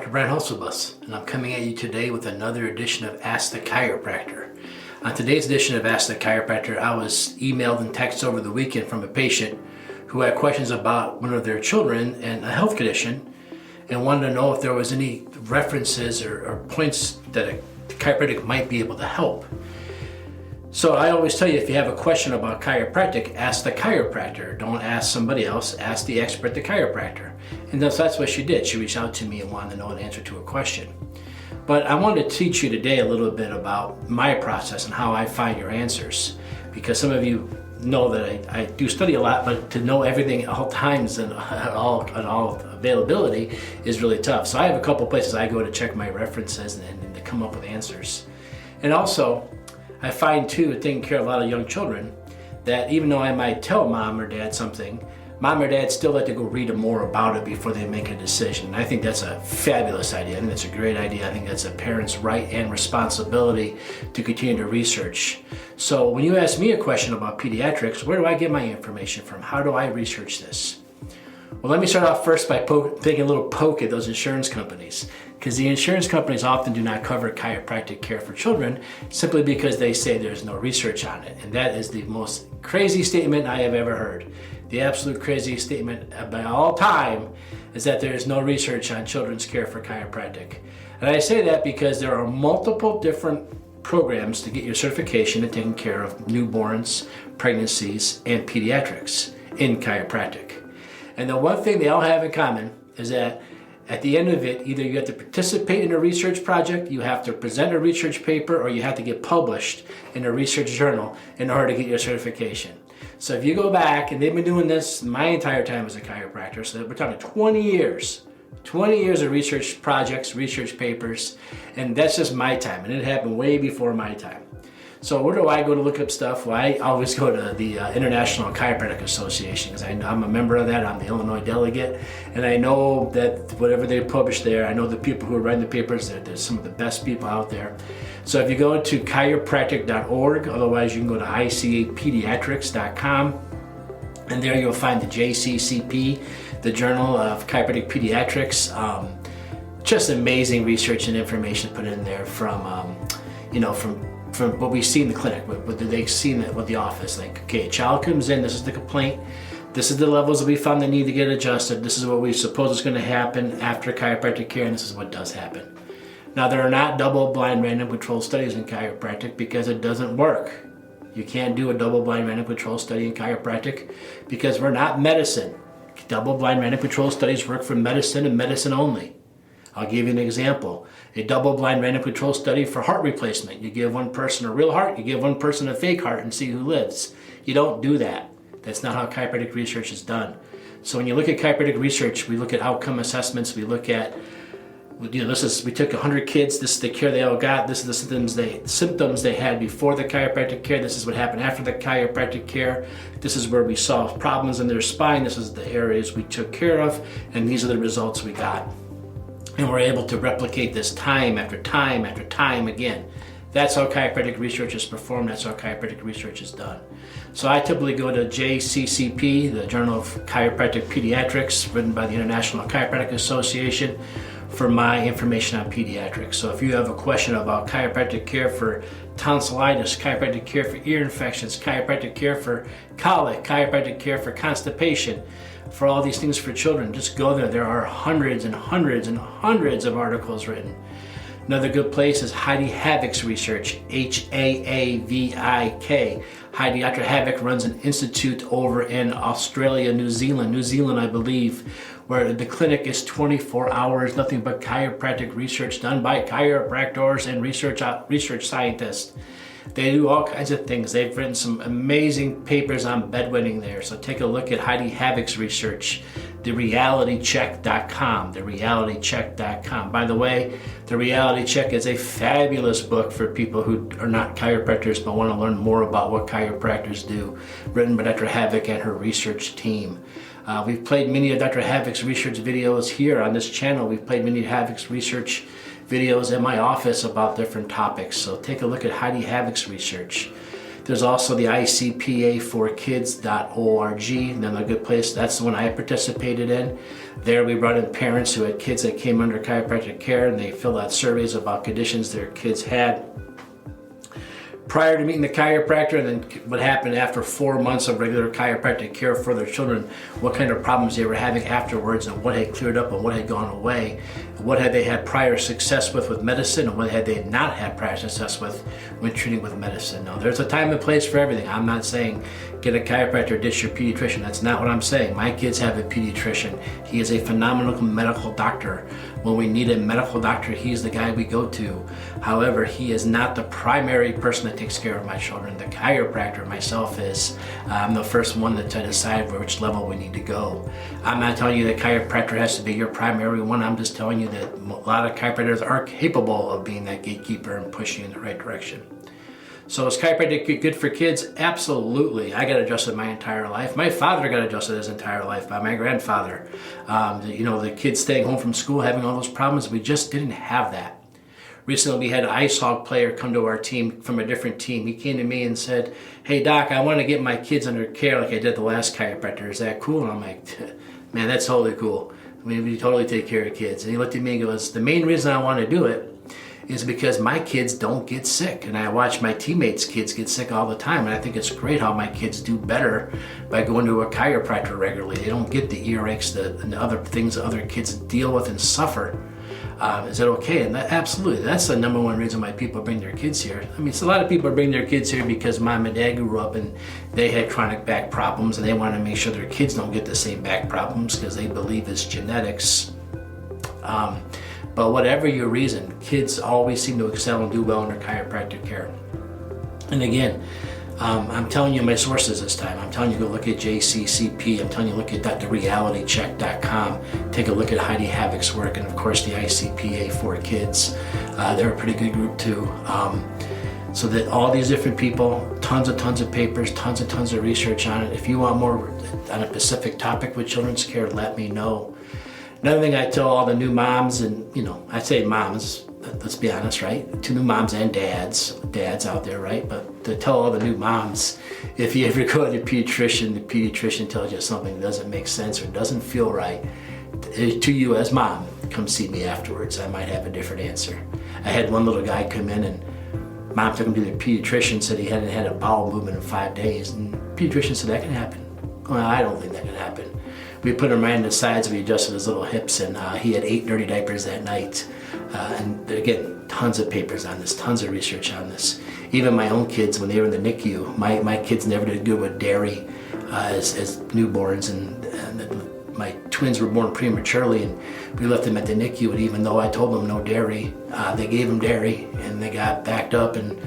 Dr. Brian Hulsebus, and I'm coming at you today with another edition of Ask the Chiropractor. On today's edition of Ask the Chiropractor, I was emailed and texted over the weekend from a patient who had questions about one of their children and a health condition and wanted to know if there was any references or points that a chiropractic might be able to help. So I always tell you, if you have a question about chiropractic, ask the chiropractor. Don't ask somebody else, ask the expert, the chiropractor. And that's what she did. She reached out to me and wanted to know an answer to a question. But I wanted to teach you today a little bit about my process and how I find your answers. Because some of you know that I do study a lot, but to know everything at all times and at all availability is really tough. So I have a couple places I go to check my references and to come up with answers. And also, I find too, taking care of a lot of young children, that even though I might tell mom or dad something, mom or dad still like to go read more about it before they make a decision. And I think that's a fabulous idea. I think that's a great idea. I think that's a parent's right and responsibility to continue to research. So when you ask me a question about pediatrics, where do I get my information from? How do I research this? Well, let me start off first by taking a little poke at those insurance companies, because the insurance companies often do not cover chiropractic care for children simply because they say there's no research on it. And that is the most crazy statement I have ever heard. The absolute craziest statement by all time is that there is no research on children's care for chiropractic. And I say that because there are multiple different programs to get your certification in taking care of newborns, pregnancies, and pediatrics in chiropractic. And the one thing they all have in common is that at the end of it, either you have to participate in a research project, you have to present a research paper, or you have to get published in a research journal in order to get your certification. So if you go back, and they've been doing this my entire time as a chiropractor, so we're talking 20 years of research projects, research papers, and that's just my time, and it happened way before my time. So where do I go to look up stuff? Well, I always go to the International Chiropractic Association, because I'm a member of that. I'm the Illinois delegate, and I know that whatever they publish there, I know the people who are writing the papers, they're some of the best people out there. So if you go to chiropractic.org, otherwise you can go to icapediatrics.com, and there you'll find the JCCP, the Journal of Chiropractic Pediatrics. Just amazing research and information put in there from what we see in the clinic, what they've seen with the office. Like, okay, a child comes in, this is the complaint, this is the levels that we found that need to get adjusted, this is what we suppose is going to happen after chiropractic care, and this is what does happen. Now, there are not double-blind random controlled studies in chiropractic because it doesn't work. You can't do a double-blind random controlled study in chiropractic because we're not medicine. Double-blind random controlled studies work for medicine and medicine only. I'll give you an example. A double-blind random control study for heart replacement. You give one person a real heart, you give one person a fake heart and see who lives. You don't do that. That's not how chiropractic research is done. So when you look at chiropractic research, we look at outcome assessments, we look at, we took 100 kids, this is the care they all got, this is the symptoms they had before the chiropractic care, this is what happened after the chiropractic care, this is where we solved problems in their spine, this is the areas we took care of, and these are the results we got. And we're able to replicate this time after time after time again. That's how chiropractic research is performed. That's how chiropractic research is done. So I typically go to JCCP, the Journal of Chiropractic Pediatrics, written by the International Chiropractic Association, for my information on pediatrics. So if you have a question about chiropractic care for tonsillitis, chiropractic care for ear infections, chiropractic care for colic, chiropractic care for constipation, for all these things for children, just go there. There are hundreds and hundreds and hundreds of articles written. Another good place is Heidi Havic's research, Haavik. Heidi, Dr. Havic runs an institute over in Australia, New Zealand, I believe, where the clinic is 24 hours, nothing but chiropractic research done by chiropractors and research scientists. They do all kinds of things. They've written some amazing papers on bedwetting there. So take a look at Heidi Havic's research, therealitycheck.com. By the way, The Reality Check is a fabulous book for people who are not chiropractors but want to learn more about what chiropractors do, written by Dr. Havic and her research team. We've played many of Dr. Havic's research videos here on this channel. We've played many of Havic's research videos in my office about different topics. So take a look at Heidi Havic's research. There's also the ICPA4kids.org, another good place. That's the one I participated in. There we brought in parents who had kids that came under chiropractic care, and they filled out surveys about conditions their kids had prior to meeting the chiropractor, and then what happened after 4 months of regular chiropractic care for their children, what kind of problems they were having afterwards, and what had cleared up and what had gone away, what had they had prior success with medicine, and what had they not had prior success with when treating with medicine. Now, there's a time and place for everything. I'm not saying get a chiropractor, ditch your pediatrician. That's not what I'm saying. My kids have a pediatrician. He is a phenomenal medical doctor. When we need a medical doctor, he's the guy we go to. However, he is not the primary person that takes care of my children. The chiropractor, myself, is. I'm the first one to decide which level we need to go. I'm not telling you that chiropractor has to be your primary one. I'm just telling you that a lot of chiropractors are capable of being that gatekeeper and pushing you in the right direction. So is chiropractic good for kids? Absolutely. I got adjusted my entire life. My father got adjusted his entire life by my grandfather. The kids staying home from school, having all those problems, we just didn't have that. Recently, we had an ice hog player come to our team from a different team. He came to me and said, "Hey, Doc, I want to get my kids under care like I did the last chiropractor. Is that cool?" And I'm like, "Man, that's totally cool. I mean, we totally take care of kids." And he looked at me and goes, "The main reason I want to do it is because my kids don't get sick, and I watch my teammates' kids get sick all the time, and I think it's great how my kids do better by going to a chiropractor regularly. They don't get the earaches and the other things that other kids deal with and suffer. Is that okay?" And absolutely, that's the number one reason why people bring their kids here. I mean, it's a lot of people bring their kids here because mom and dad grew up and they had chronic back problems, and they want to make sure their kids don't get the same back problems because they believe it's genetics. But whatever your reason, kids always seem to excel and do well under chiropractic care. And again, I'm telling you my sources this time. I'm telling you go look at JCCP. I'm telling you look at therealitycheck.com. Take a look at Heidi Havoc's work, and of course the ICPA4kids. They're a pretty good group too. So that all these different people, tons of papers, tons of research on it. If you want more on a specific topic with children's care, let me know. Another thing I tell all the new moms, and I say moms, let's be honest, right? To new moms and dads out there, right? But to tell all the new moms, if you ever go to the pediatrician tells you something doesn't make sense or doesn't feel right, to you as mom, come see me afterwards. I might have a different answer. I had one little guy come in and mom took him to the pediatrician, said he hadn't had a bowel movement in 5 days. And the pediatrician said, "That can happen." Well, I don't think that can happen. We put him right in the sides, we adjusted his little hips, and he had 8 dirty diapers that night. And again, tons of papers on this, tons of research on this. Even my own kids, when they were in the NICU, my kids never did good with dairy as newborns, and my twins were born prematurely, and we left them at the NICU, and even though I told them no dairy, they gave them dairy, and they got backed up. And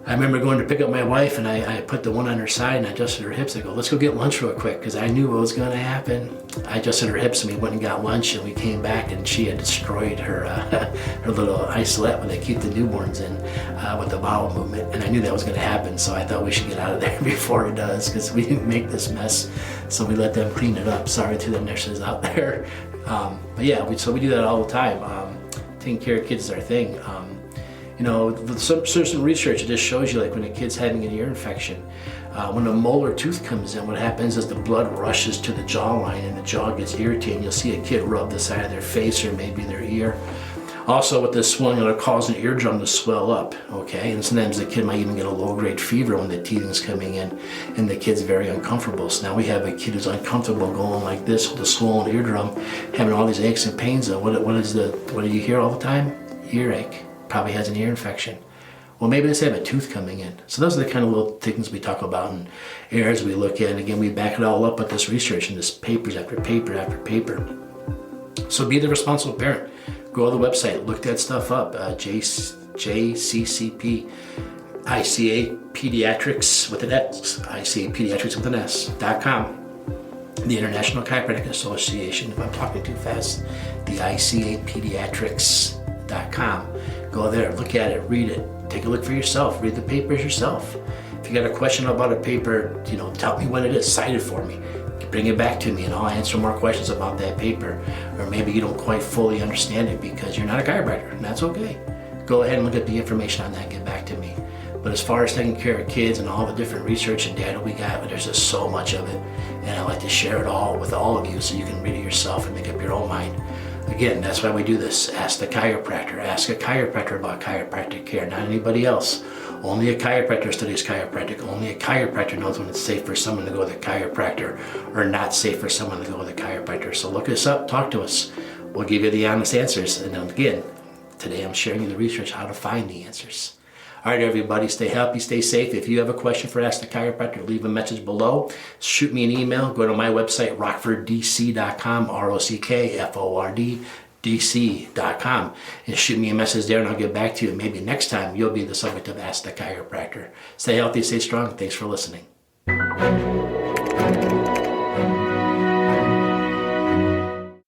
I remember going to pick up my wife, and I put the one on her side and I adjusted her hips. I go, "Let's go get lunch real quick," because I knew what was going to happen. I adjusted her hips and we went and got lunch, and we came back and she had destroyed her her little isolette where they keep the newborns in with the bowel movement. And I knew that was going to happen, so I thought we should get out of there before it does, because we didn't make this mess. So we let them clean it up. Sorry to the nurses out there. But yeah, so we do that all the time. Taking care of kids is our thing. Some research just shows you, like when a kid's having an ear infection, when a molar tooth comes in, what happens is the blood rushes to the jawline and the jaw gets irritated. You'll see a kid rub the side of their face or maybe their ear. Also with this swelling, it'll cause an eardrum to swell up, okay? And sometimes the kid might even get a low-grade fever when the teething's coming in and the kid's very uncomfortable. So now we have a kid who's uncomfortable going like this with a swollen eardrum, having all these aches and pains. What do you hear all the time? Earache. Probably has an ear infection. Well, maybe they have a tooth coming in. So those are the kind of little things we talk about and areas we look at. And again, we back it all up with this research and this papers after paper after paper. So be the responsible parent. Go to the website, look that stuff up. JCCP, ICA Pediatrics with an S, ICA Pediatrics with an S.com. The International Chiropractic Association, if I'm talking too fast, the ICA Pediatrics.com. Go there, look at it, read it, take a look for yourself, read the papers yourself. If you got a question about a paper, tell me what it is, cite it for me. Bring it back to me and I'll answer more questions about that paper. Or maybe you don't quite fully understand it because you're not a chiropractor, and that's okay. Go ahead and look at the information on that and get back to me. But as far as taking care of kids and all the different research and data we got, there's just so much of it. And I like to share it all with all of you so you can read it yourself and make up your own mind. Again, that's why we do this. Ask the chiropractor. Ask a chiropractor about chiropractic care, not anybody else. Only a chiropractor studies chiropractic. Only a chiropractor knows when it's safe for someone to go to the chiropractor or not safe for someone to go to the chiropractor. So look us up, talk to us. We'll give you the honest answers. And then again, today I'm sharing you the research how to find the answers. All right, everybody, stay healthy, stay safe. If you have a question for Ask the Chiropractor, leave a message below. Shoot me an email. Go to my website, rockforddc.com, ROCKFORD.DC.com, and shoot me a message there, and I'll get back to you. Maybe next time you'll be the subject of Ask the Chiropractor. Stay healthy, stay strong. Thanks for listening.